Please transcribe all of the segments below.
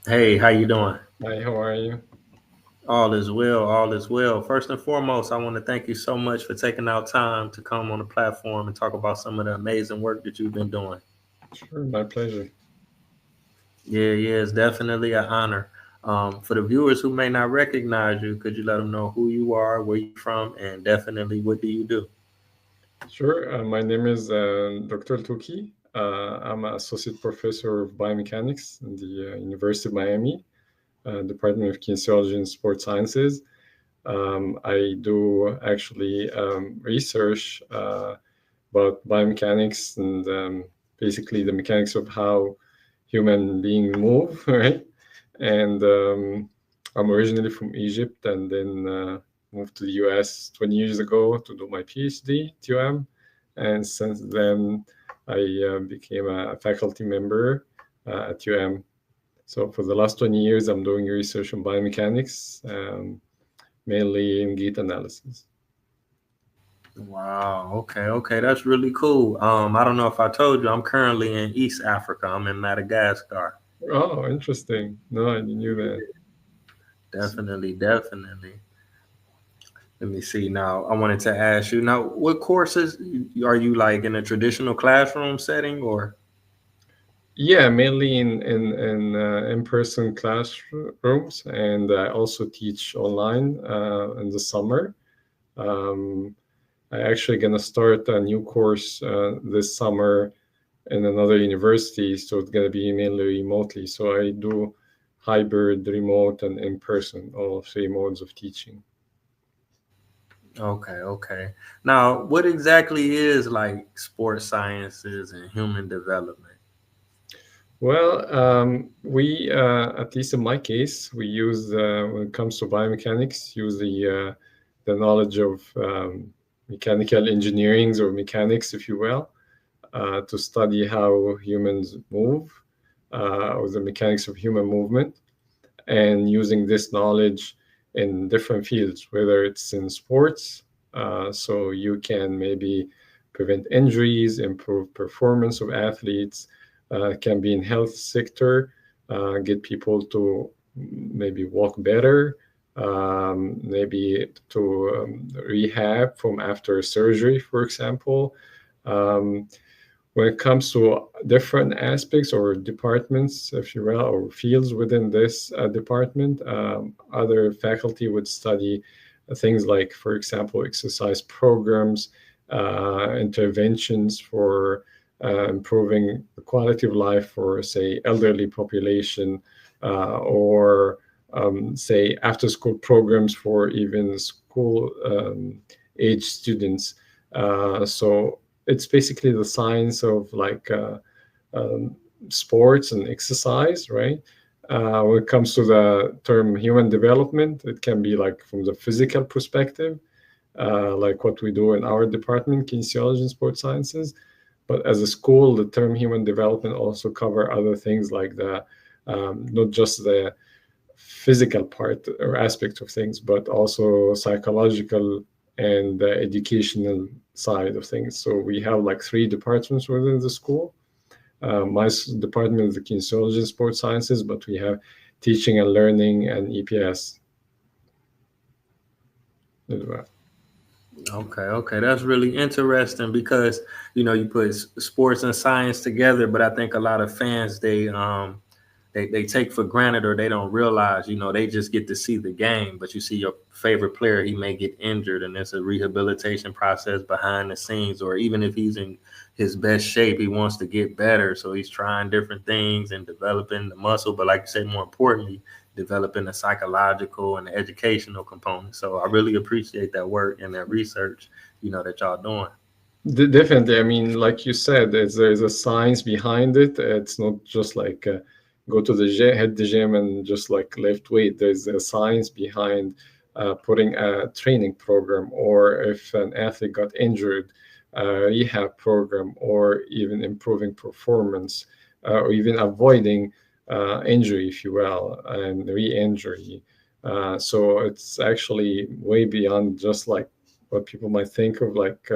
Hey, how you doing? Hi, how are you? All is well, all is well. First and foremost, I want to thank you so much for taking out time to come on the platform and talk about some of the amazing work that you've been doing. Sure, my pleasure. Yeah, it's definitely an honor. For the viewers who may not recognize you, could you let them know who you are, where you're from, and definitely what do you do? Sure, my name is Dr. Eltoukhy. I'm an associate professor of biomechanics in the University of Miami, Department of Kinesiology and Sports Sciences. I do actually research about biomechanics and basically the mechanics of how human beings move, right? And I'm originally from Egypt and then moved to the US 20 years ago to do my PhD at UM. And since then, I became a faculty member at UM. So for the last 20 years, I'm doing research on biomechanics, mainly in gait analysis. Wow. Okay. That's really cool. I don't know if I told you, I'm currently in East Africa. I'm in Madagascar. Oh, interesting. No, I knew Yeah, that. definitely. Let me see now. I wanted to ask you now, what courses are you like in a traditional classroom setting or? Yeah, mainly in in-person classrooms, and I also teach online in the summer. Um, I actually gonna start a new course this summer in another university, so it's gonna be mainly remotely. So I do hybrid, remote, and in person, all three modes of teaching. Okay. Now, what exactly is like sports sciences and human development? Well, we at least in my case, we use when it comes to biomechanics, use the knowledge of mechanical engineering or mechanics, if you will, to study how humans move, or the mechanics of human movement, and using this knowledge in different fields, whether it's in sports, so you can maybe prevent injuries, improve performance of athletes, can be in health sector, get people to maybe walk better, maybe to rehab from after surgery, for example. Um, when it comes to different aspects or departments, if you will, or fields within this department, other faculty would study things like, for example, exercise programs, interventions for improving the quality of life for, say, elderly population, or say after school programs for even school age students. So it's basically the science of like um, sports and exercise, right? When it comes to the term human development, it can be like from the physical perspective, like what we do in our department, kinesiology and sports sciences. But as a school, the term human development also cover other things like the not just the physical part or aspect of things, but also psychological and the educational side of things. So we have like three departments within the school. My department is the kinesiology and sports sciences, but we have teaching and learning and EPS as well. Okay. That's really interesting because you put sports and science together, but I think a lot of fans they take for granted or they don't realize, they just get to see the game, but you see your favorite player, he may get injured and there's a rehabilitation process behind the scenes, or even if he's in his best shape, he wants to get better. So he's trying different things and developing the muscle, but like you said, more importantly, developing the psychological and the educational component. So I really appreciate that work and that research, that y'all doing. Definitely. I mean, like you said, there's a science behind it. It's not just like go to the gym, hit the gym, and just like lift weight. There's a science behind putting a training program, or if an athlete got injured, a rehab program, or even improving performance, or even avoiding injury, if you will, and re-injury. So it's actually way beyond just like what people might think of like.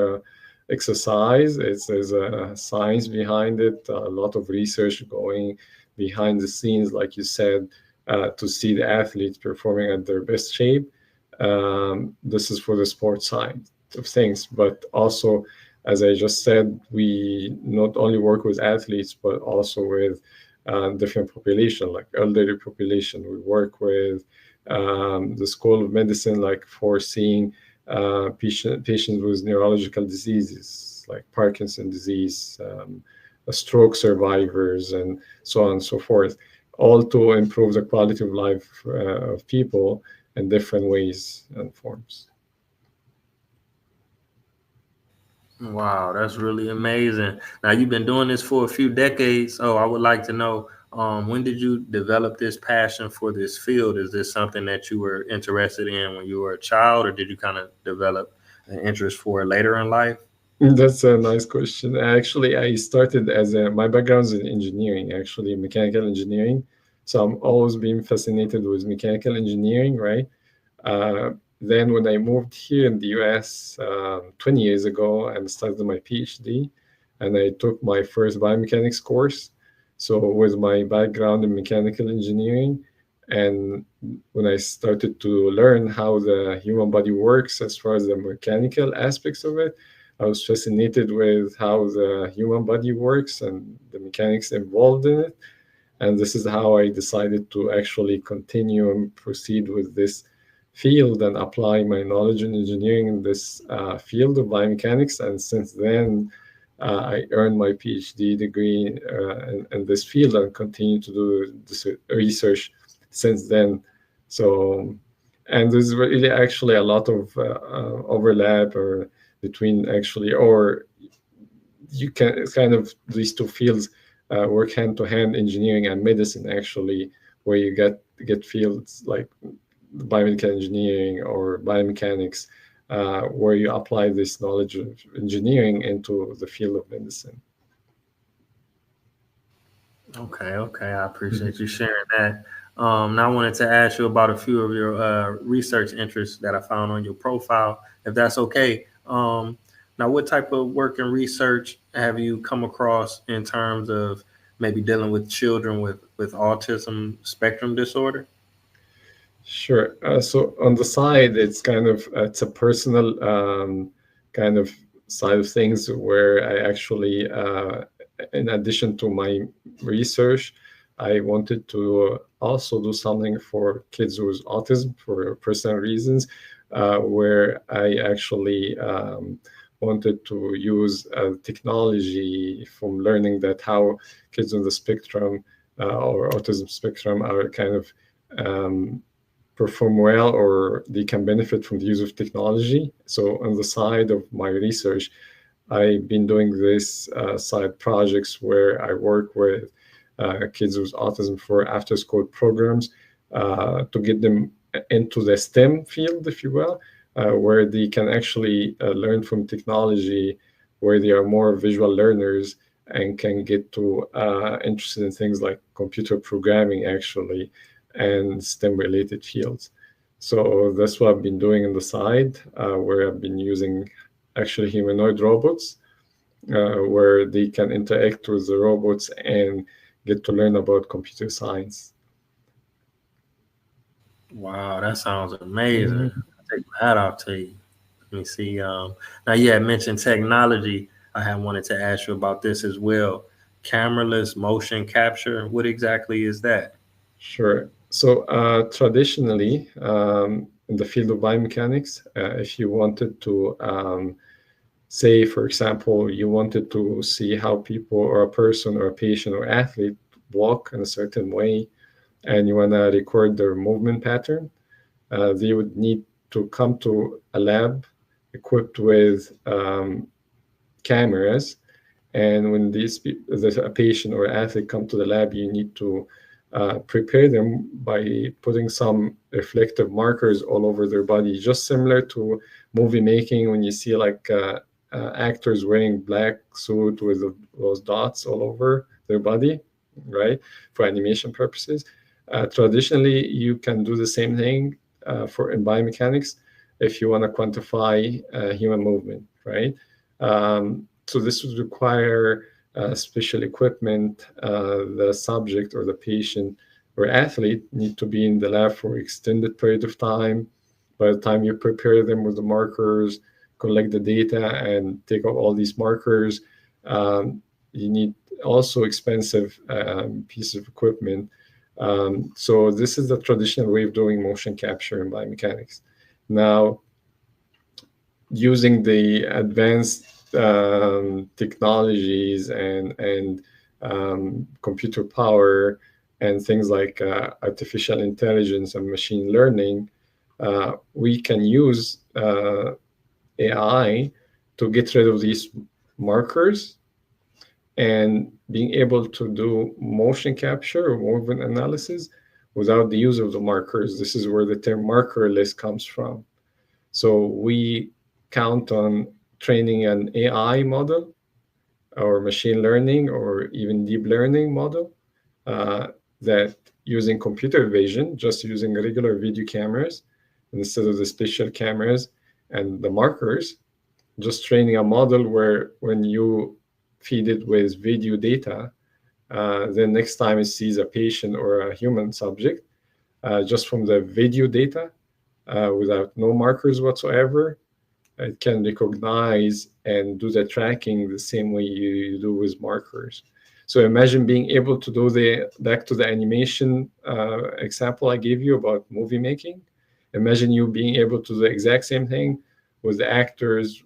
Exercise. There's a science behind it, a lot of research going behind the scenes, like you said, to see the athletes performing at their best shape. This is for the sports side of things, but also, as I just said, we not only work with athletes, but also with different population, like elderly population. We work with the School of Medicine, like for seeing patients with neurological diseases, like Parkinson disease, stroke survivors, and so on and so forth, all to improve the quality of life of people in different ways and forms. Wow, that's really amazing. Now you've been doing this for a few decades. Oh, I would like to know, when did you develop this passion for this field? Is this something that you were interested in when you were a child, or did you kind of develop an interest for it later in life? That's a nice question. Actually, I started as my background is in engineering, actually mechanical engineering. So I'm always been fascinated with mechanical engineering, right? Uh, then when I moved here in the US 20 years ago and started my PhD, and I took my first biomechanics course. So with my background in mechanical engineering, and when I started to learn how the human body works as far as the mechanical aspects of it, I was fascinated with how the human body works and the mechanics involved in it. And this is how I decided to actually continue and proceed with this field and apply my knowledge in engineering in this field of biomechanics. And since then, I earned my PhD degree in this field and continue to do this research since then. So, and there's really actually a lot of overlap or between actually, or you can, it's kind of these two fields work hand to hand, engineering and medicine actually, where you get fields like biomedical engineering or biomechanics, where you apply this knowledge of engineering into the field of medicine. Okay, okay. I Mhm. appreciate you sharing that. Now I wanted to ask you about a few of your research interests that I found on your profile, if that's okay. Now, what type of work and research have you come across in terms of maybe dealing with children with autism spectrum disorder? Sure. So on the side, it's kind of it's a personal kind of side of things where I actually, in addition to my research, I wanted to also do something for kids with autism for personal reasons, where I actually wanted to use technology from learning that how kids on the spectrum or autism spectrum are kind of um, perform well or they can benefit from the use of technology. So on the side of my research, I've been doing this side projects where I work with kids with autism for after school programs to get them into the STEM field, if you will, where they can actually learn from technology, where they are more visual learners and can get to interested in things like computer programming, actually, and STEM related fields. So that's what I've been doing on the side, where I've been using actually humanoid robots, where they can interact with the robots and get to learn about computer science. Wow, that sounds amazing. Mhm. I take my hat off to you. Let me see. Now you had mentioned technology. I had wanted to ask you about this as well. Cameraless motion capture. What exactly is that? Sure. So traditionally, in the field of biomechanics, if you wanted to say, for example, you wanted to see how people or a person or a patient or athlete walk in a certain way, and you want to record their movement pattern, they would need to come to a lab equipped with cameras. And when a patient or athlete come to the lab, you need to prepare them by putting some reflective markers all over their body, just similar to movie making when you see like actors wearing black suit with those dots all over their body, right? For animation purposes. Traditionally, you can do the same thing for in biomechanics if you want to quantify human movement, right? So this would require special equipment. The subject or the patient or athlete need to be in the lab for extended period of time. By the time you prepare them with the markers, collect the data, and take out all these markers, you need also expensive piece of equipment. So this is the traditional way of doing motion capture in biomechanics. Now, using the advanced technologies and computer power and things like artificial intelligence and machine learning, we can use AI to get rid of these markers and being able to do motion capture or movement analysis without the use of the markers. This is where the term markerless comes from. So we count on training an AI model or machine learning or even deep learning model uh, that using computer vision, just using regular video cameras instead of the special cameras and the markers, just training a model where when you feed it with video data, then next time it sees a patient or a human subject, just from the video data, without no markers whatsoever, it can recognize and do the tracking the same way you do with markers. So imagine being able to do the back to the animation example I gave you about movie making. Imagine you being able to do the exact same thing with the actors,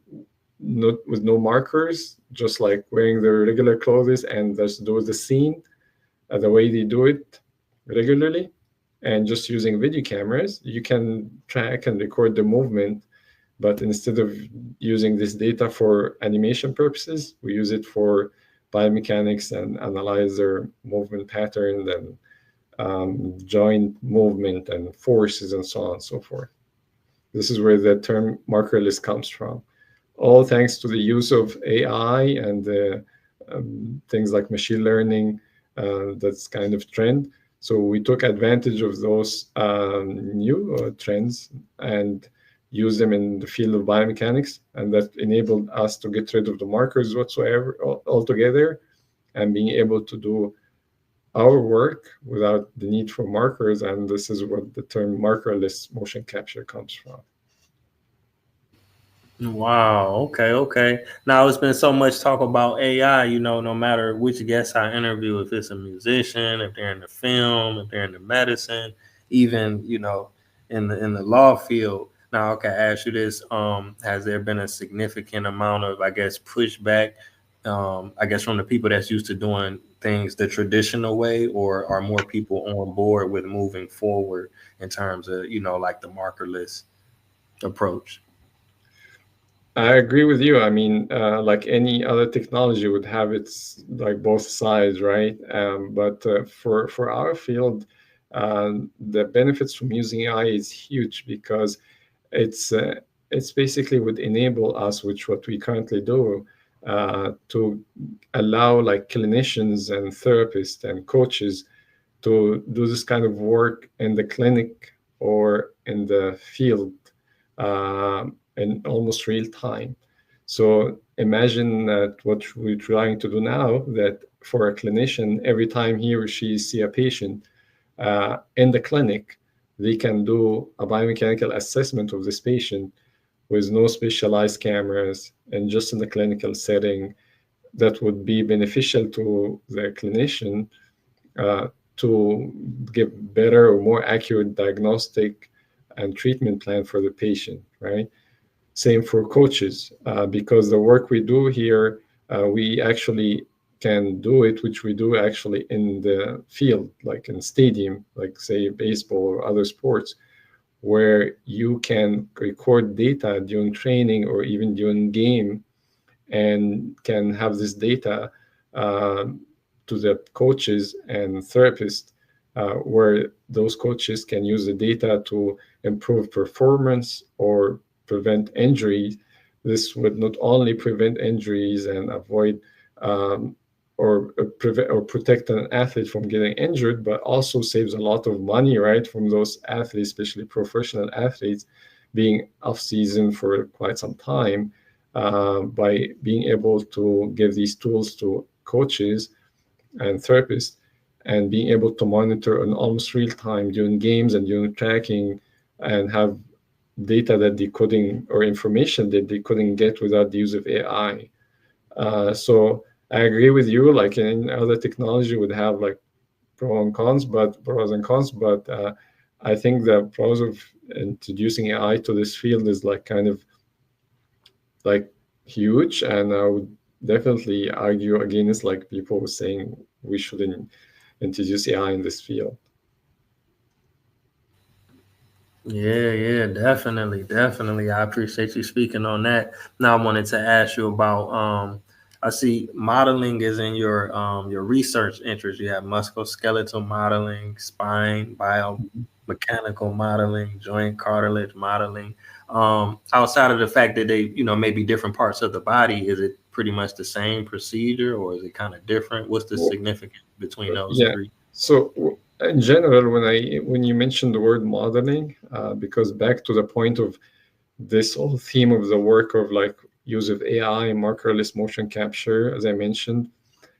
not with no markers, just like wearing their regular clothes and just do the scene the way they do it regularly, and just using video cameras, you can track and record the movement. But instead of using this data for animation purposes, we use it for biomechanics and analyze their movement pattern and joint movement and forces and so on and so forth. This is where the term markerless comes from. All thanks to the use of AI and things like machine learning, that's kind of trend. So we took advantage of those new trends and use them in the field of biomechanics, and that enabled us to get rid of the markers whatsoever altogether, and being able to do our work without the need for markers. And this is what the term markerless motion capture comes from. Wow. Okay. Okay. Now it's been so much talk about AI. No matter which guest I interview, if it's a musician, if they're in the film, if they're in the medicine, even in the law field. Now, okay, I ask you this: has there been a significant amount of, I guess, pushback? I guess from the people that's used to doing things the traditional way, or are more people on board with moving forward in terms of like the markerless approach? I agree with you. I mean, like any other technology would have its like both sides, right? But for our field, the benefits from using AI is huge because it's uh, it's basically would enable us, which what we currently do, to allow like clinicians and therapists and coaches to do this kind of work in the clinic or in the field in almost real time. So imagine that what we're trying to do now, that for a clinician, every time he or she see a patient in the clinic, they can do a biomechanical assessment of this patient with no specialized cameras and just in the clinical setting. That would be beneficial to the clinician uh, to give better or more accurate diagnostic and treatment plan for the patient, right? Same for coaches, because the work we do here, we actually can do it, which we do actually in the field, like in stadium, like say baseball or other sports, where you can record data during training or even during game and can have this data um, to the coaches and therapists, where those coaches can use the data to improve performance or prevent injuries. This would not only prevent injuries and avoid or prevent or protect an athlete from getting injured, but also saves a lot of money, right, from those athletes, especially professional athletes, being off season for quite some time, by being able to give these tools to coaches and therapists, and being able to monitor in almost real time during games and during tracking, and have data that they couldn't, or information that they couldn't get without the use of AI. So I agree with you. Like any other technology would have like pros and cons, but I think the pros of introducing AI to this field is like kind of like huge, and I would definitely argue against like people saying we shouldn't introduce AI in this field. Yeah, yeah, definitely, definitely. I appreciate you speaking on that. Now I wanted to ask you about I see modeling is in your research interest. You have musculoskeletal modeling, spine, biomechanical modeling, joint cartilage modeling. Outside of the fact that they, maybe different parts of the body, is it pretty much the same procedure or is it kind of different? What's the Well, significance between those yeah. three? So in general, when you mention the word modeling, because back to the point of this whole theme of the work of like use of AI, markerless motion capture, as I mentioned,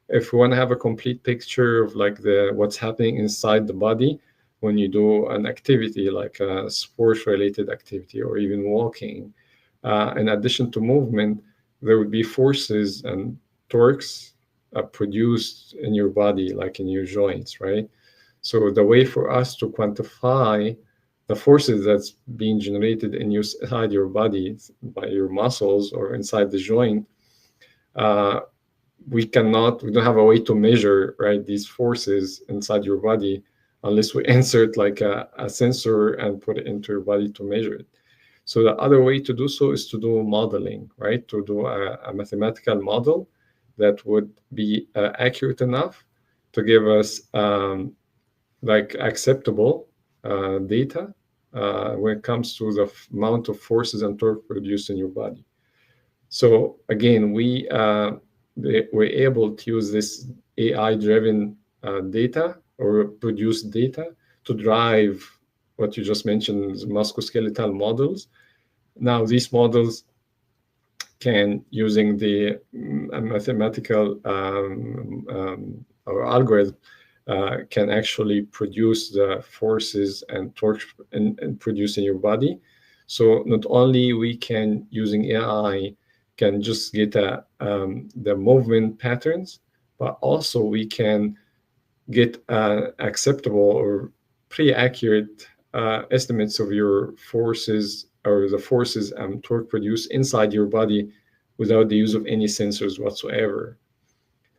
if we want to have a complete picture of like the what's happening inside the body when you do an activity like a sports related activity or even walking, in addition to movement, there would be forces and torques produced in your body, like in your joints, right? So the way for us to quantify the forces that's being generated inside your body by your muscles or inside the joint, uh, we don't have a way to measure, right, these forces inside your body unless we insert like a sensor and put it into your body to measure it. So the other way to do so is to do modeling, right? To do a mathematical model that would be accurate enough to give us like acceptable data when it comes to the amount of forces and torque produced in your body. So again, we're able to use this AI-driven data or produce data to drive what you just mentioned, musculoskeletal models. Now, these models can, using the mathematical or algorithm, can actually produce the forces and torque and produce in your body. So not only we can, using AI, can just get the movement patterns, but also we can get acceptable or pretty accurate estimates of your forces or the forces and torque produced inside your body without the use of any sensors whatsoever.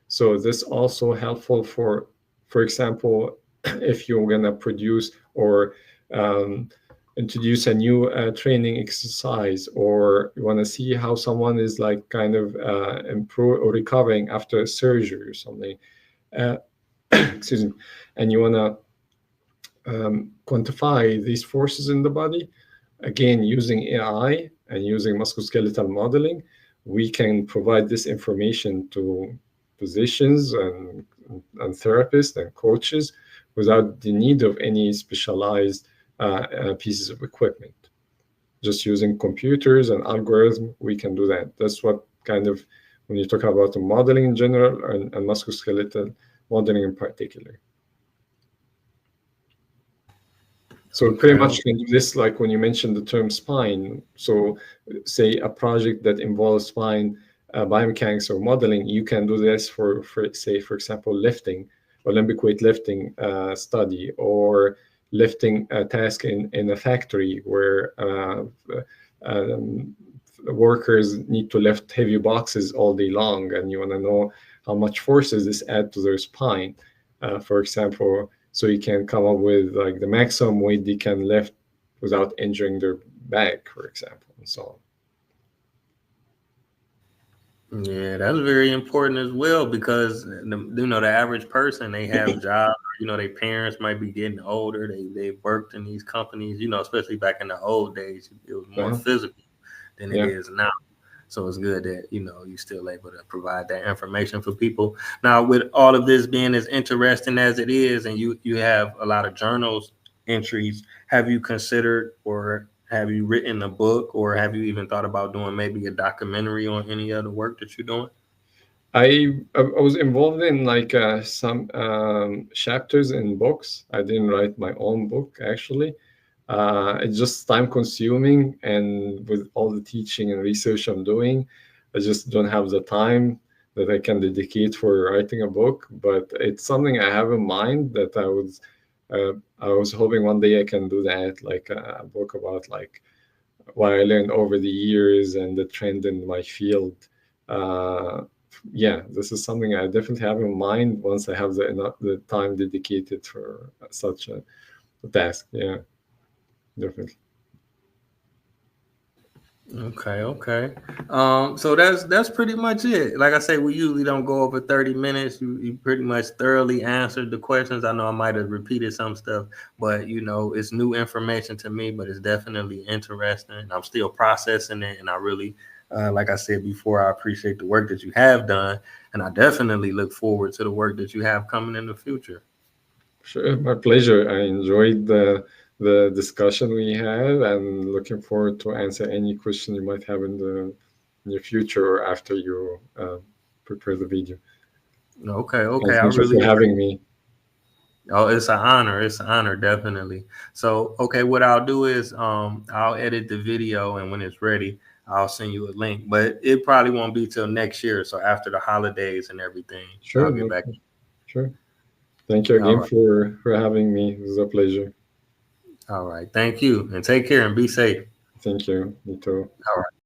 So this also helpful for example, if you're gonna produce or um, introduce a new training exercise, or you want to see how someone is like kind of improve or recovering after surgery or something. Uh, excuse me, and you want to quantify these forces in the body, again, using AI and using musculoskeletal modeling, we can provide this information to physicians and therapists and coaches without the need of any specialized pieces of equipment. Just using computers and algorithms, we can do that. That's what kind of, when you talk about the modeling in general and musculoskeletal modeling in particular. So pretty Okay. much can do this like when you mentioned the term spine. So say a project that involves spine biomechanics or modeling, you can do this for say, for example, lifting, Olympic weightlifting study, or lifting a task in a factory where um, workers need to lift heavy boxes all day long, and you want to know how much forces this add to their spine, for example, so you can come up with like the maximum weight they can lift without injuring their back, for example, and so Yeah, that's very important as well because the average person, they have jobs. Their parents might be getting older. They worked in these companies. Especially back in the old days, it was more on. physical than it Yeah. is now. So it's good that you're still able to provide that information for people. Now, with all of this being as interesting as it is, and you have a lot of journals entries, have you considered or have you written a book or have you even thought about doing maybe a documentary on any other work that you're doing? I was involved in like some chapters in books. I didn't write my own book actually. It's just time consuming, and with all the teaching and research I'm doing, I just don't have the time that I can dedicate for writing a book. But it's something I have in mind that I was hoping one day I can do that, like a book about like what I learned over the years and the trend in my field. Uh, yeah, this is something I definitely have in mind once I have the time dedicated for such a task. Yeah, definitely. Okay, okay. So that's pretty much it. Like I say, we usually don't go over 30 minutes. You pretty much thoroughly answered the questions. I know I might have repeated some stuff, but it's new information to me, but it's definitely interesting. I'm still processing it, and I really, like I said before, I appreciate the work that you have done, and I definitely look forward to the work that you have coming in the future. Sure, my pleasure. I enjoyed the discussion we had, and looking forward to answer any question you might have in the near future or after you prepare the video. Okay, And okay. I thank you really for having me. Oh, it's an honor. It's an honor, definitely. So, okay, what I'll do is I'll edit the video, and when it's ready, I'll send you a link. But it probably won't be till next year. So after the holidays and everything, Sure, I'll get no, back. sure. Thank you All again right. for having me. It was a pleasure. All right. Thank you. And take care and be safe. Thank you. You too. All right.